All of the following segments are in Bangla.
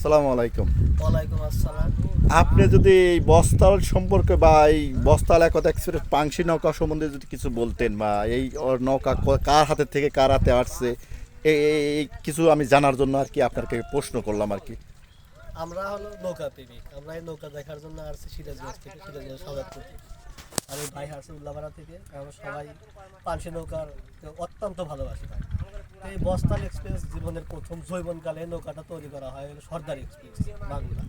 আসসালামু আলাইকুম। ওয়ালাইকুম আসসালাম। আপনি যদি এই বস্তাল সম্পর্কে বা এই বস্তাল একতা এক্সপ্রেস পাংশি নৌকা সম্বন্ধে যদি কিছু বলতেন বা এই ওর নৌকা কার হাতের থেকে কার হাতে আসছে এই কিছু আমি জানার জন্য আর কি আপনাকে প্রশ্ন করলাম আর কি। আমরা হলো নৌকা প্রেমিক। আমরা এই নৌকা দেখার জন্য আসছি সিরাজগঞ্জ থেকে, সিরাজগঞ্জ সদরপুর থেকে। আর এই ভাই আসছে উল্লাপাড়া থেকে। আমরা সবাই পানসি নৌকার অত্যন্ত ভালোবাসি ভাই। তো এই বস্তাল এক্সপ্রেস জীবনের প্রথম জৈবনকালে এই নৌকাটা তৈরি করা হয় হলো সর্দার এক্সপ্রেস বাংলা।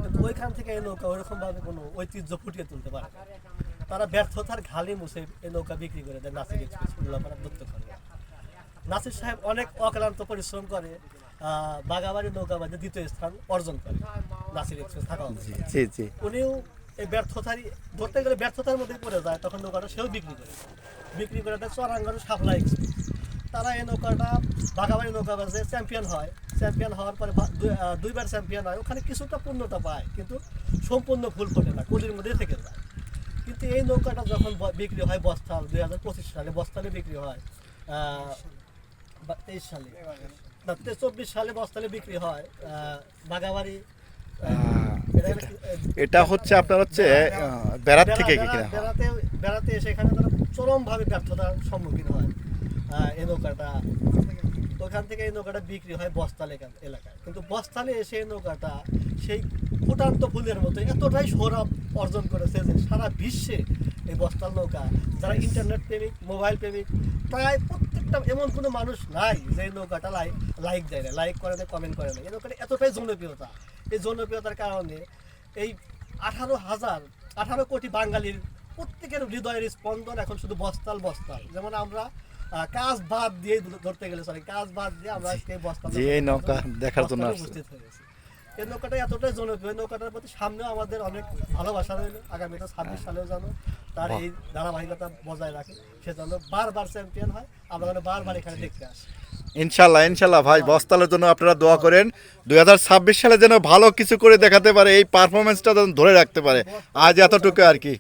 কিন্তু ওইখান থেকে এই নৌকা ওইরকমভাবে কোনো ঐতিহ্য ফুটিয়ে তুলতে পারে না। তারা ব্যর্থতার ঘালি মুছে এই নৌকা বিক্রি করে দেয় নাসির এক্সপ্রেস উল্লাপাড়া দত্ত করে। নাসির সাহেব অনেক অক্লান্ত পরিশ্রম করে বাগাবাড়ি নৌকাবাদে দ্বিতীয় স্থান অর্জন করে নাসির এক্সপ্রেস থাকা অবস্থায়। জি জি। উনিও এই ব্যর্থতারই ধরতে গেলে ব্যর্থতার মধ্যে পড়ে যায়, তখন নৌকাটা সেও বিক্রি করে দেয় চরাঙ্গার সাফলা এক্সপ্রেস। তারা এই নৌকাটা বাগাবাড়ি নৌকাবাজে চ্যাম্পিয়ন হওয়ার পরে দুইবার চ্যাম্পিয়ন হয়। ওখানে কিছুটা পূর্ণতা পায় কিন্তু সম্পূর্ণ ফুল ফোটে না, কলির মধ্যে থেকে যায়। কিন্তু এই নৌকাটা যখন বিক্রি হয় বস্তাল 2025 সালে বস্তালে বিক্রি হয়, 23 সালে না 24 সালে বস্তালে বিক্রি হয় বাগাবাড়ি। এটা হচ্ছে আপনার হচ্ছে বেড়াত থেকে কিনা বেড়াতে এসে এখানে তারা চরমভাবে ব্যর্থতার সম্মুখীন হয়। এই নৌকাটা ওখান থেকে এই নৌকাটা বিক্রি হয় বস্তাল এলাকায়। কিন্তু বস্তালে এসে এই নৌকাটা সেই ফুটান্ত ফুলের মতো এতটাই সৌরভ অর্জন করেছে যে সারা বিশ্বে এই বস্তাল নৌকা যারা ইন্টারনেট প্রেমিক, মোবাইল প্রেমিক, প্রায় প্রত্যেকটা এমন কোনো মানুষ নাই যে এই নৌকাটা লাইক দেয় না, লাইক করে না, কমেন্ট করে না। এই নৌকাটা এতটাই জনপ্রিয়তা, এই জনপ্রিয়তার কারণে এই 18 কোটি বাঙালির প্রত্যেকের হৃদয়ের স্পন্দন এখন শুধু বস্তাল। যেমন আমরা কাজ বাদ দিয়ে ধরতে গেলে কাজ বাদ দিয়ে আমরা আজকে বস্তাল এই নৌকা দেখার জন্য উপস্থিত হয়ে গেছি। এই নৌকাটা এতটাই জনপ্রিয়, নৌকাটার প্রতি সামনেও আমাদের অনেক ভালোবাসা রইল। আগামীতে 26 সালেও যেন তার এই ধারাবাহিকতা বজায় রাখে, সেজন্য বারবার চ্যাম্পিয়ন হয়, আমরা যেন বারবার এখানে দেখতে আসি। ইনশাল্লাহ ভাই, বস্তালের জন্য আপনারা দোয়া করেন। 2026 সালে যেন ভালো কিছু করে দেখাতে পারে, এই পারফরমেন্সটা যেন ধরে রাখতে পারে। আজ এতটুকু আর কি।